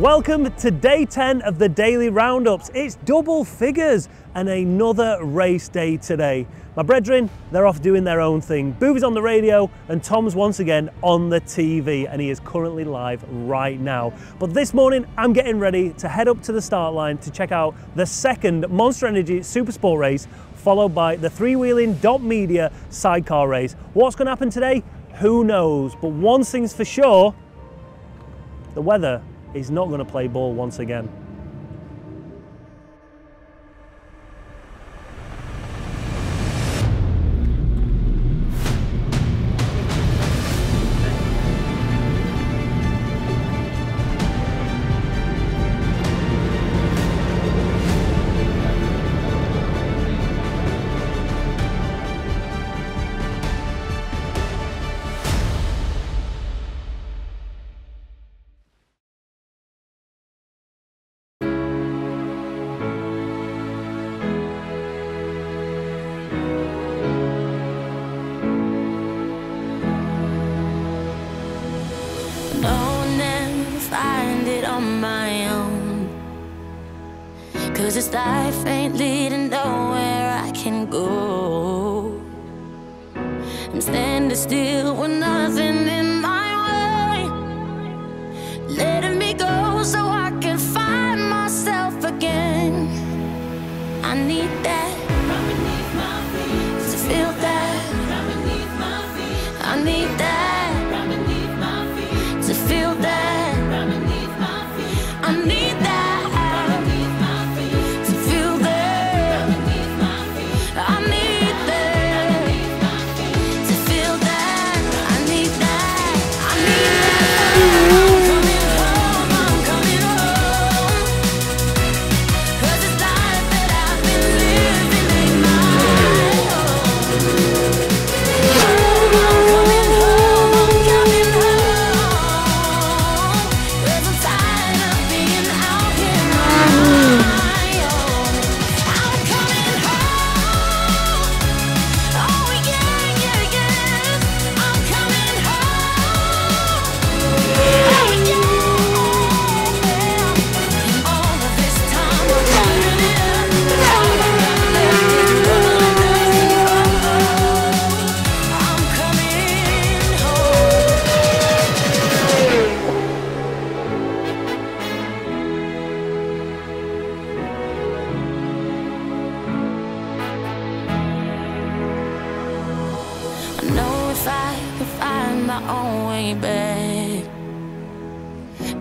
Welcome to day 10 of the daily roundups. It's double figures and another race day today. My brethren, they're off doing their own thing. Boovy's on the radio and Tom's once again on the TV, and he is currently live right now. But this morning, I'm getting ready to head up to the start line to check out the second Monster Energy Supersport Race, followed by the three-wheeling Media sidecar race. What's going to happen today? Who knows? But one thing's for sure, the weather is not going to play ball once again. Cause this life ain't leading nowhere I can go. I'm standing still with nothing in my way, letting me go so I can find myself again. I need that from beneath my feet, to feel that from beneath my feet. I need that from beneath my feet, to feel that from beneath my feet. I need that.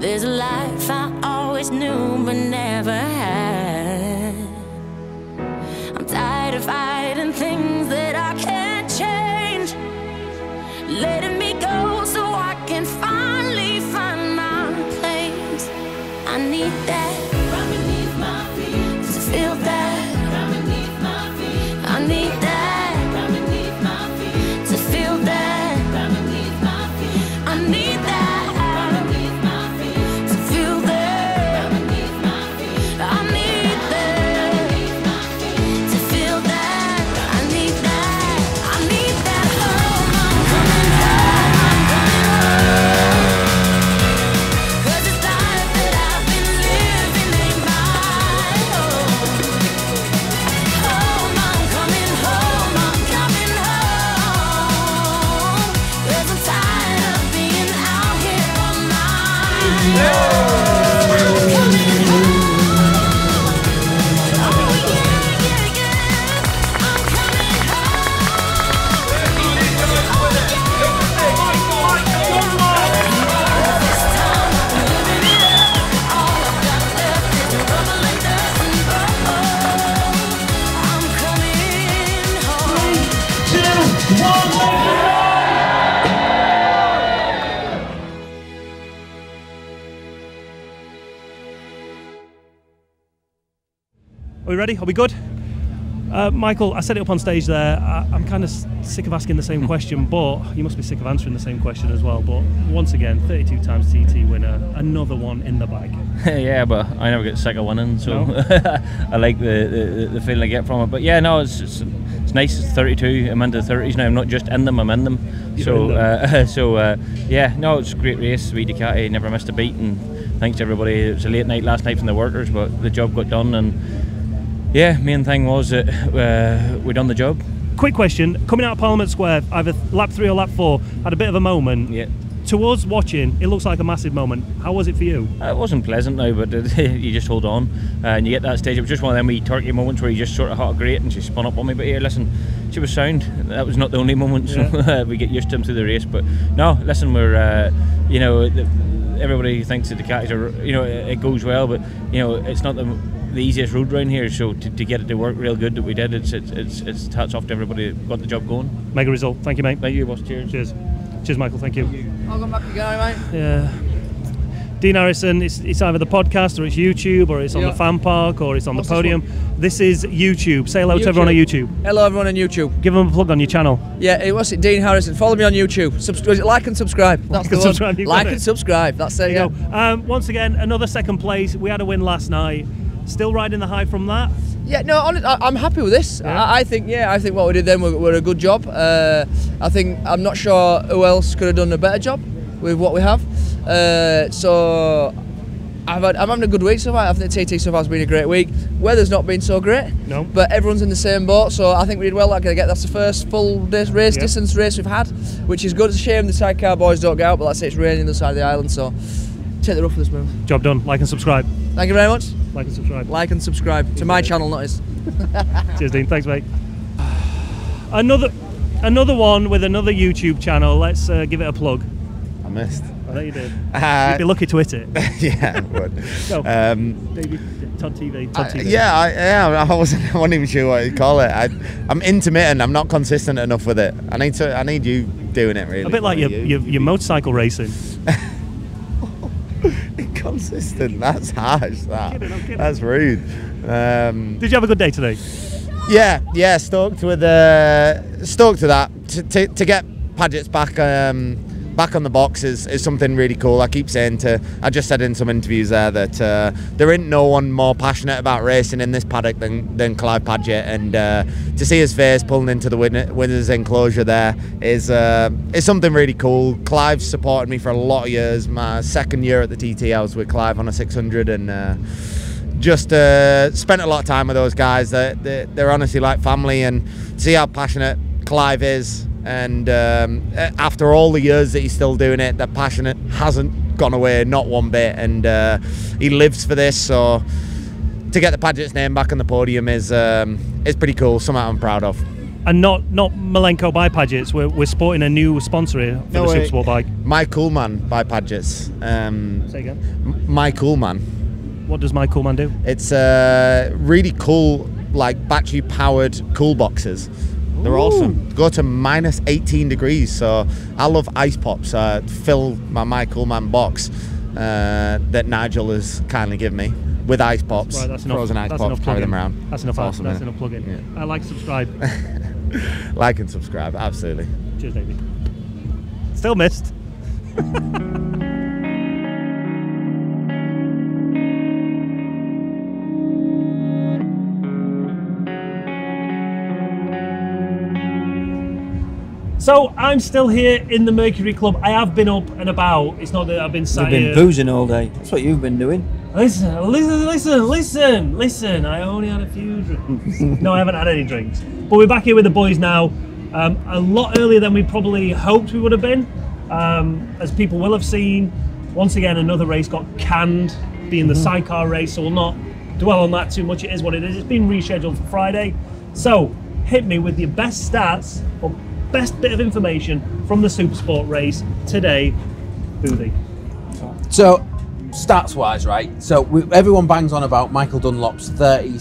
There's a life I always knew but never had. I'm tired of fighting things that I can't change, letting me go so I can finally find my place. I need that from beneath my feet, to feel that from beneath my feet. I need that from beneath my feet, to feel that from beneath my feet. I need that. Are we ready? Are we good? Michael, I set it up on stage there. I'm kind of sick of asking the same question, but you must be sick of answering the same question as well. But once again, 32 times TT winner, another one in the bag. Yeah, but I never get sick of winning, so no? I like the feeling I get from it. But yeah, no, it's nice. It's 32. I'm into the 30s now. I'm not just in them, I'm in them. Yeah, no, it's a great race. Wee Ducati never missed a beat, and thanks to everybody. It was a late night last night from the workers, but the job got done, and yeah, main thing was that we done the job. Quick question, coming out of Parliament Square, either lap 3 or lap 4, had a bit of a moment. Yeah. To us watching, it looks like a massive moment. How was it for you? It wasn't pleasant now, but you just hold on and you get that stage. It was just one of them wee turkey moments where you just sort of hot great and she spun up on me. But here, listen, she was sound. That was not the only moment, so we get used to them through the race. But no, listen, we're, you know, everybody thinks that the Ducatis are, you know, it goes well, but you know, it's not the easiest road round here. So to get it to work real good that we did, it's hats off to everybody that got the job going. Mega result. Thank you, mate. Thank you, boss. Cheers. Cheers. Cheers, Michael. Thank you. I'll come back again, mate. Yeah. Dean Harrison, it's either the podcast or it's YouTube or it's on the fan park or it's on the podium. This is YouTube. Say hello to everyone on YouTube. Hello everyone on YouTube. Give them a plug on your channel. Yeah, what's it? Dean Harrison. Follow me on YouTube. Like and subscribe. That's the one. Like and subscribe. That's it. There you go. Once again, another second place. We had a win last night. Still riding the high from that. Yeah, no, I'm happy with this. Yeah. I think what we did then were a good job. I think I'm not sure who else could have done a better job with what we have. So I'm having a good week so far. I think the TT so far has been a great week. Weather's not been so great, no, but everyone's in the same boat. So I think we did well. That's the first full race distance race we've had, which is good. It's a shame the sidecar boys don't get out, but let's say it's raining on the side of the island, so take the rough for this move. Job done. Like and subscribe. Thank you very much. Like and subscribe. Like and subscribe to my channel, not his. Cheers, Dean. Thanks, mate. Another one with another YouTube channel. Let's give it a plug. I missed. I know you did. You'd be lucky to hit it. Yeah, I would. Go. Todd TV. I wasn't even sure what you call it. I'm intermittent. I'm not consistent enough with it. I need you doing it really. A bit like your motorcycle racing. Inconsistent. That's harsh. I'm kidding. That's rude. Did you have a good day today? Yeah. Stoked to that. To get Pritchard back on the box is something really cool. I keep saying I just said in some interviews there that there ain't no one more passionate about racing in this paddock than Clive Pritchard, and to see his face pulling into the winner's enclosure there is something really cool. Clive's supported me for a lot of years. My second year at the TT, I was with Clive on a 600, and just spent a lot of time with those guys. They're honestly like family, and to see how passionate Clive is. And after all the years that he's still doing it, that passion hasn't gone away, not one bit, and he lives for this. So to get the Pritchard's name back on the podium is pretty cool. Something I'm proud of. And not Malenko by Pritchard's. We're sporting a new sponsor here for the Supersport bike. My Cool Man by Pritchard's. Say again. My Cool Man. What does My Cool Man do? It's really cool, like battery powered cool boxes. They're awesome. Go to minus 18 degrees, so I love ice pops. Fill my Cool Man box that Nigel has kindly given me with ice pops, right, frozen ice pops, carry them around. That's enough. Awesome, that's enough plug-in. Yeah. Like, subscribe. Like and subscribe, absolutely. Cheers, Davey. Still missed. So I'm still here in the Mercury Club. I have been up and about. It's not that I've been sat here. You've been boozing all day. That's what you've been doing. Listen. I only had a few drinks. No, I haven't had any drinks. But we're back here with the boys now. A lot earlier than we probably hoped we would have been. As people will have seen, once again, another race got canned, being the sidecar race, so we'll not dwell on that too much. It is what it is. It's been rescheduled for Friday. So hit me with your best stats or best bit of information from the Supersport race today, Boothie. So, stats-wise, right? So everyone bangs on about Michael Dunlop's 30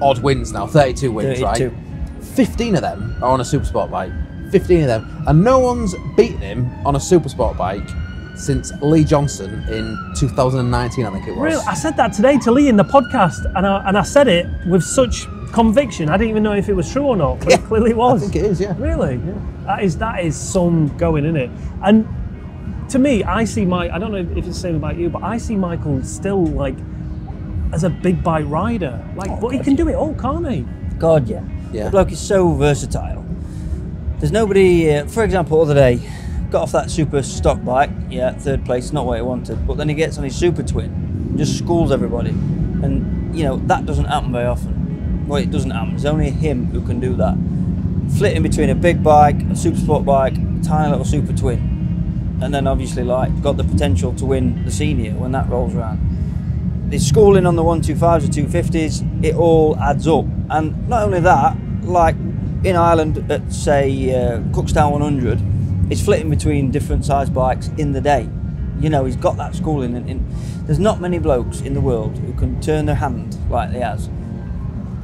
odd wins now, 32 wins, 32. Right? 15 of them are on a Supersport bike. 15 of them, and no one's beaten him on a Supersport bike since Lee Johnson in 2019, I think it was. Really? I said that today to Lee in the podcast, and I said it with such conviction. I didn't even know if it was true or not, but it clearly was. I think it is, yeah. Really? Yeah. That is some going in it. And to me, I see I don't know if it's the same about you, but I see Michael still like as a big bike rider. But he can do it all, can't he? God, yeah. The bloke is so versatile. There's nobody, for example, the other day, got off that super stock bike, yeah, 3rd place, not what he wanted, but then he gets on his super twin and just schools everybody, and you know, that doesn't happen very often. Well, it doesn't happen, there's only him who can do that. Flitting between a big bike, a super sport bike, a tiny little super twin, and then obviously like got the potential to win the senior when that rolls around. The schooling on the 125s or 250s, it all adds up. And not only that, like in Ireland at say Cookstown 100, he's flitting between different size bikes in the day. You know, he's got that schooling, and there's not many blokes in the world who can turn their hand like he has.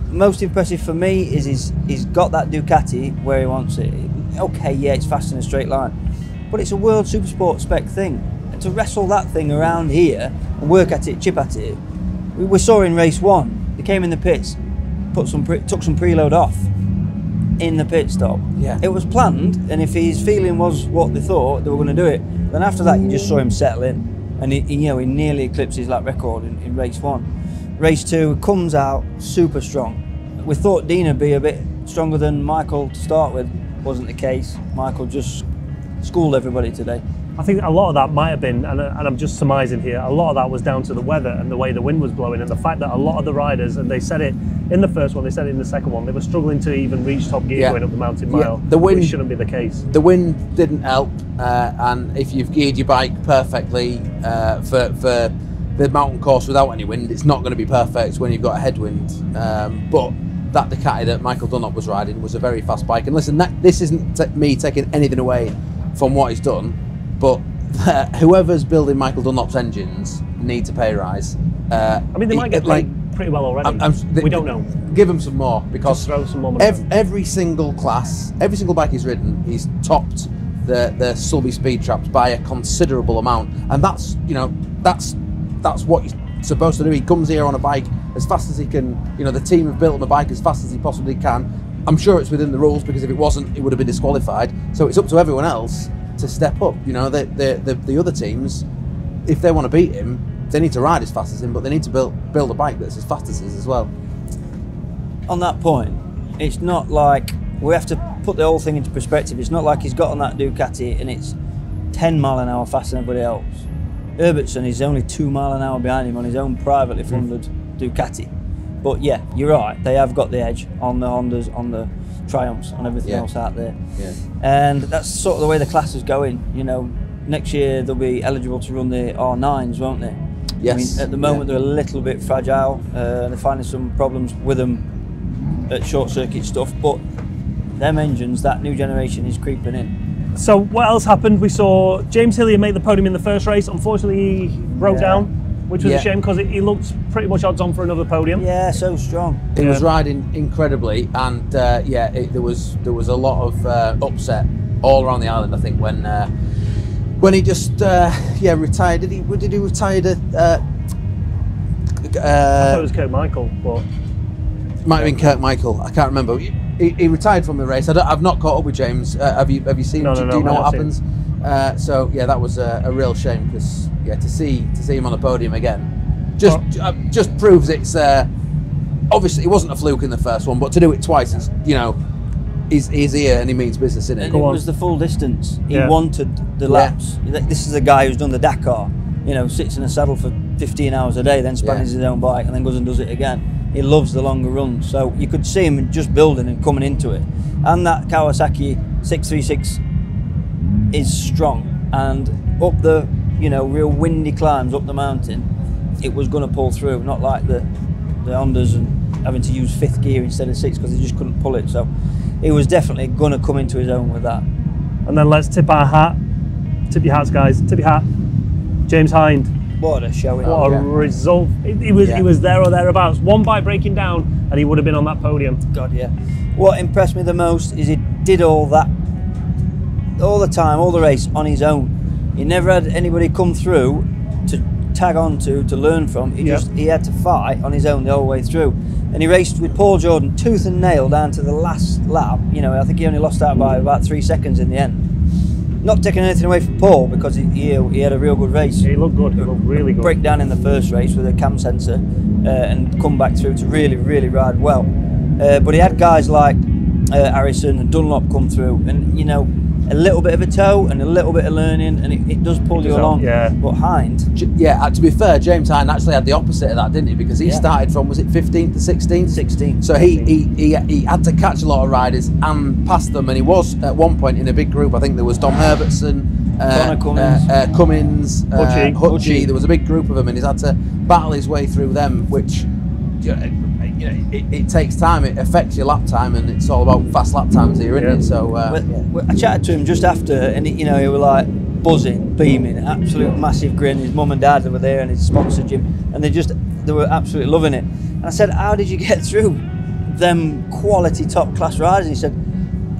Most impressive for me is he's got that Ducati where he wants it. Okay, yeah, it's fast in a straight line, but it's a world supersport spec thing. And to wrestle that thing around here and work at it, chip at it, we saw in race 1, they came in the pits, took some preload off in the pit stop. Yeah. It was planned, and if his feeling was what they thought, they were going to do it. Then after that, you just saw him settle in, and he nearly eclipsed his lap record in race 1. Race 2 comes out super strong. We thought Dean would be a bit stronger than Michael to start with. Wasn't the case. Michael just schooled everybody today. I think a lot of that might have been, and I'm just surmising here, a lot of that was down to the weather and the way the wind was blowing, and the fact that a lot of the riders, and they said it in the first one, they said it in the second one, they were struggling to even reach top gear going up the mountain mile, the wind, which shouldn't be the case. The wind didn't help, and if you've geared your bike perfectly for the mountain course without any wind, it's not going to be perfect when you've got a headwind. But that Ducati that Michael Dunlop was riding was a very fast bike. And listen, this isn't me taking anything away from what he's done, but whoever's building Michael Dunlop's engines need to pay a rise. I mean, they might get paid pretty well already. We don't know. Give him some more, because just throw some more money every single class, every single bike he's ridden, he's topped the Sulby speed traps by a considerable amount, and that's what he's supposed to do. He comes here on a bike as fast as he can. You know, the team have built him a bike as fast as he possibly can. I'm sure it's within the rules, because if it wasn't, it would have been disqualified. So it's up to everyone else to step up. You know, the other teams, if they want to beat him, they need to ride as fast as him, but they need to build a bike that's as fast as his as well. On that point, it's not like, we have to put the whole thing into perspective. It's not like he's got on that Ducati and it's 10 mile an hour faster than everybody else. Herbertson is only 2 mile an hour behind him on his own privately funded Ducati. But yeah, you're right, they have got the edge on the Hondas, on the Triumphs, on everything else out there. Yeah. And that's sort of the way the class is going. You know, next year they'll be eligible to run the R9s, won't they? Yes. I mean, at the moment they're a little bit fragile. They're finding some problems with them at short circuit stuff, but them engines, that new generation is creeping in. So what else happened? We saw James Hillier make the podium in the first race. Unfortunately, he broke down, which was a shame, because he looked pretty much odds on for another podium. Yeah, so strong. He was riding incredibly, and there was a lot of upset all around the island. I think when he just retired. Did he retire? I thought it was Kurt Michael, but it might have been Kurt Michael. I can't remember. He retired from the race. I've not caught up with James. Have you seen? No, do you know what happens? So yeah, that was a real shame, because to see him on the podium again just proves it's obviously it wasn't a fluke in the first one, but to do it twice, is, you know, he's here and he means business, isn't it? And it was the full distance. He wanted the laps. This is a guy who's done the Dakar. You know, sits in a saddle for 15 hours a day, then spans his own bike, and then goes and does it again. He loves the longer runs, so you could see him just building and coming into it. And that Kawasaki 636 is strong, and up the real windy climbs up the mountain, it was going to pull through. Not like the Hondas and having to use 5th gear instead of 6th because they just couldn't pull it. So it was definitely going to come into his own with that. And then let's tip our hat. Tip your hats, guys. Tip your hat. James Hind. What a showing! What a result! He was there or thereabouts. One bike breaking down, and he would have been on that podium. God, yeah. What impressed me the most is he did all that, all the time, all the race on his own. He never had anybody come through to tag on to learn from. He had to fight on his own the whole way through. And he raced with Paul Jordan tooth and nail down to the last lap. You know, I think he only lost out by about 3 seconds in the end. Not taking anything away from Paul, because he had a real good race. He looked good. He looked really good. Break down in the first race with a cam sensor and come back through to really, really ride well. But he had guys like Harrison and Dunlop come through, and a little bit of a toe and a little bit of learning, and it does pull you along. Yeah. But Hind, to be fair, James Hind actually had the opposite of that, didn't he? Because he started from, was it 15th to 16th? 16. So he had to catch a lot of riders and pass them, and he was at one point in a big group. I think there was Dom Herbertson, Cummins, Hutchie. There was a big group of them, and he's had to battle his way through them, which it takes time. It affects your lap time, and it's all about fast lap times here, isn't it? So I chatted to him just after, and he was like buzzing, beaming, absolute massive grin. His mum and dad were there, and his sponsored gym, and they were absolutely loving it. And I said, "How did you get through them quality top class riders?" And he said,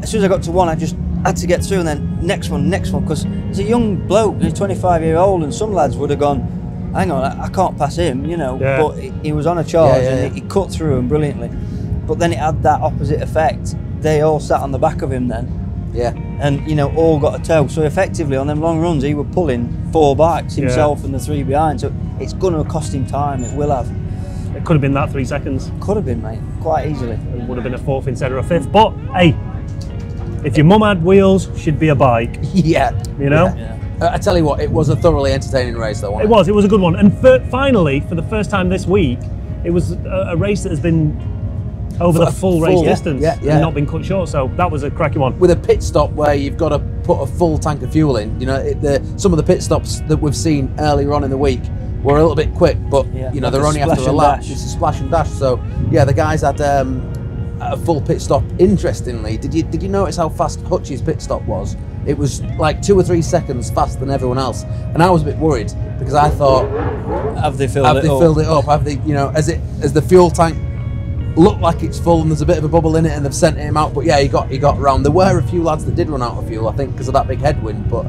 "As soon as I got to one, I just had to get through, and then next one, because he's a young bloke, and he's 25-year-old, and some lads would have gone, hang on, I can't pass him, but he was on a charge, and he cut through him brilliantly. But then it had that opposite effect. They all sat on the back of him then, and all got a toe. So effectively on them long runs, he was pulling 4 bikes himself and the 3 behind. So it's going to cost him time. It will have. It could have been that 3 seconds. Could have been, mate, quite easily. It would have been a 4th instead of a 5th. But hey, if your mum had wheels, she'd be a bike. Yeah. Yeah. I tell you what, it was a thoroughly entertaining race, though. It was a good one. And finally, for the first time this week, it was a race that has been over the full race distance and not been cut short. So that was a cracking one. With a pit stop where you've got to put a full tank of fuel in. Some of the pit stops that we've seen earlier on in the week were a little bit quick, but they're only after a lap. It's a splash and dash. So the guys had a full pit stop. Interestingly, did you notice how fast Hutchie's pit stop was? It was like 2 or 3 seconds faster than everyone else, and I was a bit worried because I thought, have they filled it up? Have they, as the fuel tank looked like it's full and there's a bit of a bubble in it, and they've sent him out. But he got round. There were a few lads that did run out of fuel, I think, because of that big headwind. But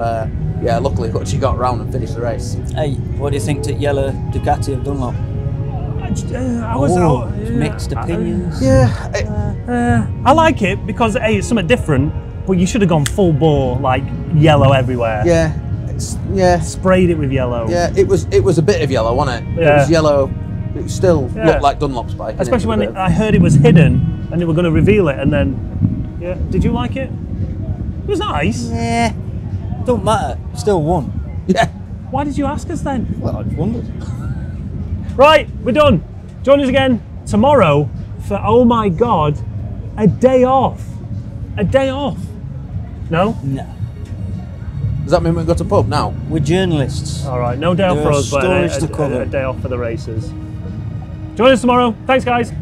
luckily Hutchie got round and finished the race. Hey, what do you think to yellow Ducati of Dunlop? I was mixed opinions. I like it because it's something different. But you should have gone full bore, like yellow everywhere. Sprayed it with yellow. Yeah, it was a bit of yellow, wasn't it? Yeah. It was yellow. It still looked like Dunlop's bike. Especially when I heard it was hidden and they were going to reveal it, and then, did you like it? It was nice. Yeah, don't matter. Still won. Yeah. Why did you ask us then? Well, I wondered. Right, we're done. Join us again tomorrow for, oh my God, a day off. A day off. No? No. Does that mean we've got a pub now? We're journalists. All right, no day off for us, but a day off for the races. Join us tomorrow. Thanks, guys.